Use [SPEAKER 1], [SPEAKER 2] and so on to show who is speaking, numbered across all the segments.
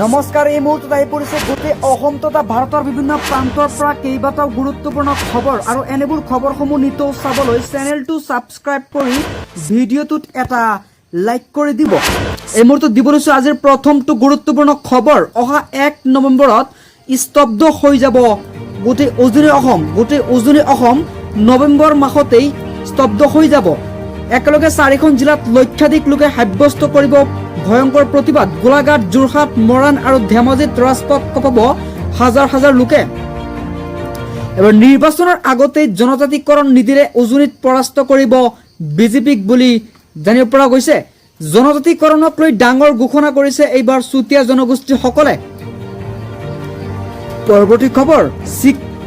[SPEAKER 1] নমস্কাৰ, এই মুহূৰ্তত আহি পৰিছে গোটেই অসম তথা ভাৰতৰ বিভিন্ন প্ৰান্তৰ পৰা কেইবাটাও গুৰুত্বপূৰ্ণ খবৰ আৰু এনেবোৰ খবৰসমূহ নিতৌ চাবলৈ চেনেলটো ছাবস্ক্ৰাইব কৰি ভিডিঅ'টোত এটা লাইক কৰি দিব। এই মুহূৰ্তত দিব লৈছো আজিৰ প্ৰথমটো গুৰুত্বপূৰ্ণ খবৰ। অহা 1 নৱেম্বৰত স্তব্ধ হৈ যাব গোটেই উজনি অসম নৱেম্বৰ মাহতেই স্তব্ধ হৈ যাব। একেলগে 4খন জিলাত লক্ষাধিক লোকে সাব্যস্ত কৰিব ভয়ংকৰ প্ৰতিবাদ। গোলাঘাট, যোৰহাট, মৰাণ আৰু ধেমাজিত ৰাজপথ কঁপাব হাজাৰ হাজাৰ লোকে। এবাৰ নিৰ্বাচনৰ আগতেই জনজাতিকৰণ নীতিৰে উজনিত পৰাস্ত কৰিব বিজেপিক বুলি জানিব পৰা গৈছে। জনজাতিকৰণক লৈ ডাঙৰ ঘোষণা কৰিছে এইবাৰ চুতীয়া জনগোষ্ঠীসকলে। পৰৱৰ্তী খবৰ,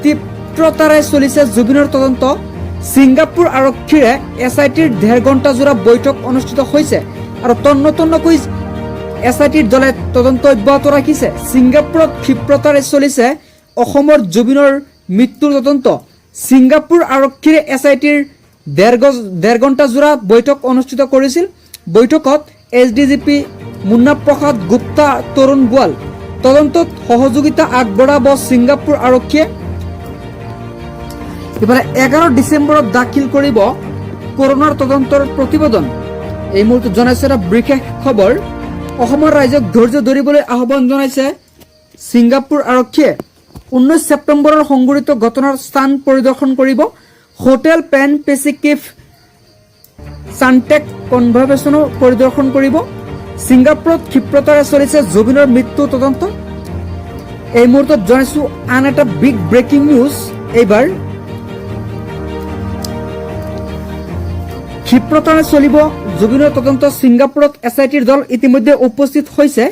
[SPEAKER 1] তীব্ৰতাৰে চলিছে জুবিনৰ তদন্ত। ছিংগাপুৰ আৰক্ষীৰে SITৰ 1.5 ঘণ্টা জোৰা বৈঠক অনুষ্ঠিত হৈছে আৰু তন্নতন্নকৈ SITৰ দলে তদন্ত অব্যাহত ৰাখিছে। ছিংগাপুৰত ক্ষিপ্ৰতাৰে চলিছে অসমৰ জুবিনৰ মৃত্যুৰ তদন্ত। ছিংগাপুৰ আৰক্ষীৰে SITৰ 1.5 ঘণ্টা জোৰা বৈঠক অনুষ্ঠিত কৰিছিল। বৈঠকত SDGP মুন্না প্ৰসাদ গুপ্তা, তৰুণ গোৱাল তদন্তত সহযোগিতা আগবঢ়াব ছিংগাপুৰ আৰক্ষীয়ে। ইফালে 11 ডিচেম্বৰত দাখিল কৰিব কৰোনাৰ তদন্তৰ প্ৰতিবেদন। এই মুহূৰ্তত জনাইছে এটা বিশেষ খবৰ। অসমৰ ৰাইজক ধৈৰ্য ধৰিবলৈ আহ্বান জনাইছে ছিংগাপুৰ আৰক্ষীয়ে। 19 ছেপ্টেম্বৰৰ সংঘটিত ঘটনাৰ স্থান পৰিদৰ্শন কৰিব। হোটেল পেন পেচিফিক চানটেক কনভাৰ্চেশ্যনো পৰিদৰ্শন কৰিব। ছিংগাপুৰত ক্ষিপ্ৰতাৰে চলিছে জুবিনৰ মৃত্যু তদন্ত। এই মুহূৰ্তত জনাইছো আন এটা বিগ ব্ৰেকিং নিউজ। এইবাৰ ক্ষিপ্ৰতাৰে চলিব জুবিনৰ তদন্ত। ছিংগাপুৰত SITৰ দল ইতিমধ্যে উপস্থিত হৈছে।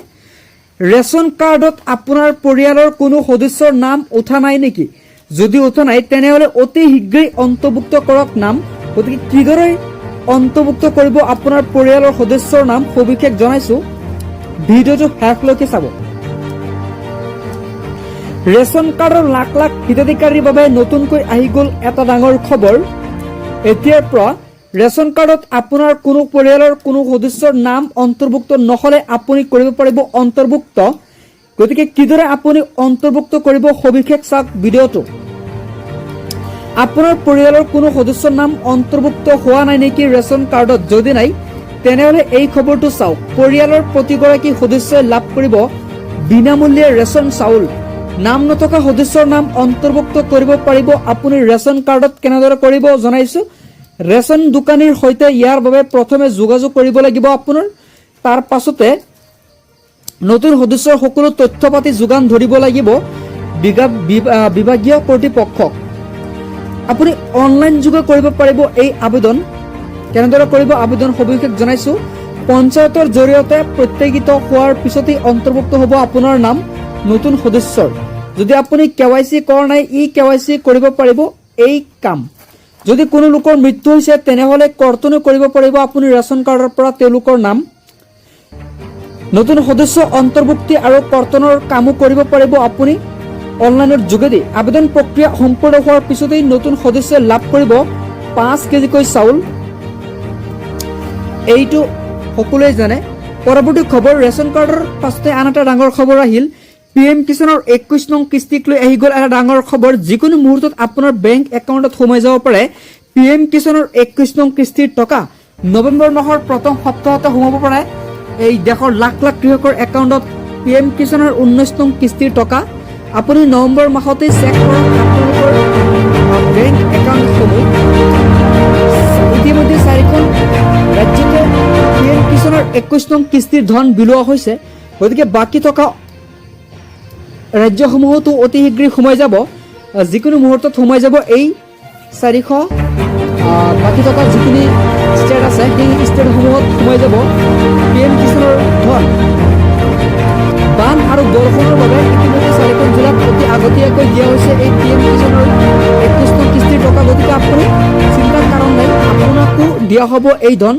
[SPEAKER 1] ৰেচন কাৰ্ডত আপোনাৰ পৰিয়ালৰ কোনো সদস্যৰ নাম উঠা নাই নেকি? যদি উঠা নাই তেনেহলে অতি শীঘ্ৰেই অন্তৰ্ভুক্ত কৰক নাম। গতিকে কিদৰে অন্তৰ্ভুক্ত কৰিব আপোনাৰ পৰিয়ালৰ সদস্যৰ নাম সবিশেষ জনাইছো, ভিডিঅ'টো শেষলৈকে চাব। ৰেচন কাৰ্ডৰ লাখ লাখ হিতাধিকাৰীৰ বাবে নতুনকৈ আহি গ'ল এটা ডাঙৰ খবৰ। এতিয়াৰ পৰা ৰেচন কাৰ্ডত আপোনাৰ কোনো পৰিয়ালৰ কোনো সদস্যৰ নাম অন্তৰ্ভুক্ত নহলে আপুনি কৰিব পাৰিব অন্তৰ্ভুক্ত। গতিকে কিদৰে আপুনি অন্তৰ্ভুক্ত কৰিব সবিশেষ চাওক ভিডিঅ'টো। আপোনাৰ পৰিয়ালৰ কোনো সদস্যৰ নাম অন্তৰ্ভুক্ত হোৱা নাই নেকি ৰেচন কাৰ্ডত? যদি নাই তেনেহলে এই খবৰটো চাওক। পৰিয়ালৰ প্ৰতিগৰাকী সদস্যই লাভ কৰিব বিনামূল্যে ৰেচন চাউল। নাম নথকা সদস্যৰ নাম অন্তৰ্ভুক্ত কৰিব পাৰিব আপুনি ৰেচন কাৰ্ডত। কেনেদৰে কৰিব জনাইছো। ৰেচন দোকানীৰ সৈতে ইয়াৰ বাবে প্ৰথমে যোগাযোগ কৰিব লাগিব আপোনাৰ। তাৰ পাছতে নতুন সদস্যৰ সকলো তথ্য পাতি যোগান ধৰিব লাগিব বিভাগীয় কৰ্তৃপক্ষক। আপুনি অনলাইন যোগে কৰিব পাৰিব এই আবেদন। কেনেদৰে কৰিব আবেদন সবিশেষ জনাইছো। পঞ্চায়তৰ জৰিয়তে প্ৰত্যেকিত হোৱাৰ পিছতেই অন্তৰ্ভুক্ত হ'ব আপোনাৰ নাম নতুন সদস্যৰ। যদি আপুনি KYC কৰা নাই KYC কৰিব পাৰিব এই কাম। যদি কোনো লোকৰ মৃত্যু হৈছে তেনেহলে কৰ্তনো কৰিব পাৰিব আপুনি ৰেচন কাৰ্ডৰ পৰা তেওঁলোকৰ নাম। নতুন সদস্য অন্তৰ্ভুক্তি আৰু কৰ্তনৰ কামো কৰিব পাৰিব আপুনি অনলাইনৰ যোগেদি। আবেদন প্ৰক্ৰিয়া সম্পূৰ্ণ হোৱাৰ পিছতেই নতুন সদস্যই লাভ কৰিব 5 কেজিকৈ চাউল। এইটো সকলোৱে জানে। পৰৱৰ্তী খবৰ, ৰেচন কাৰ্ডৰ পাছতে আন এটা ডাঙৰ খবৰ আহিল। PM কিষাণৰ 21 নং কিস্তিক লৈ আহি গ'ল এটা ডাঙৰ খবৰ। যিকোনো মুহূৰ্তত আপোনাৰ বেংক একাউণ্টত সোমাই যাব পাৰে PM কিষাণৰ 21 নং কিস্তিৰ টকা। নৱেম্বৰ মাহৰ প্ৰথম সপ্তাহতে সোমাব পাৰে এই দেশৰ লাখ লাখ কৃষকৰ একাউণ্টত PM কিষাণৰ 19 নং কিস্তিৰ টকা। আপুনি নৱেম্বৰ মাহতেই চেক কৰক আপোনালোকৰ বেংক একাউণ্টসমূহ। ইতিমধ্যে 4খন ৰাজ্যতে PM কিষাণৰ 21 নং কিস্তিৰ ধন বিলোৱা হৈছে। গতিকে বাকী থকা ৰাজ্যসমূহতো অতি শীঘ্ৰেই সোমাই যাব। যিকোনো মুহূৰ্তত সোমাই যাব এই 400 বাকী থকা যিখিনি ষ্টেট আছে সেই ষ্টেটসমূহত সোমাই যাব PM কিষাণৰ ধন। বান আৰু বৰষুণৰ বাবে ইতিমধ্যে 4খন জিলাত অতি আগতীয়াকৈ দিয়া হৈছে এই PM কিষাণৰ 21 নং কিস্তিৰ টকা। গতিকে আপুনি চিন্তাৰ কাৰণ নাই, আপোনাকো দিয়া হ'ব এই ধন।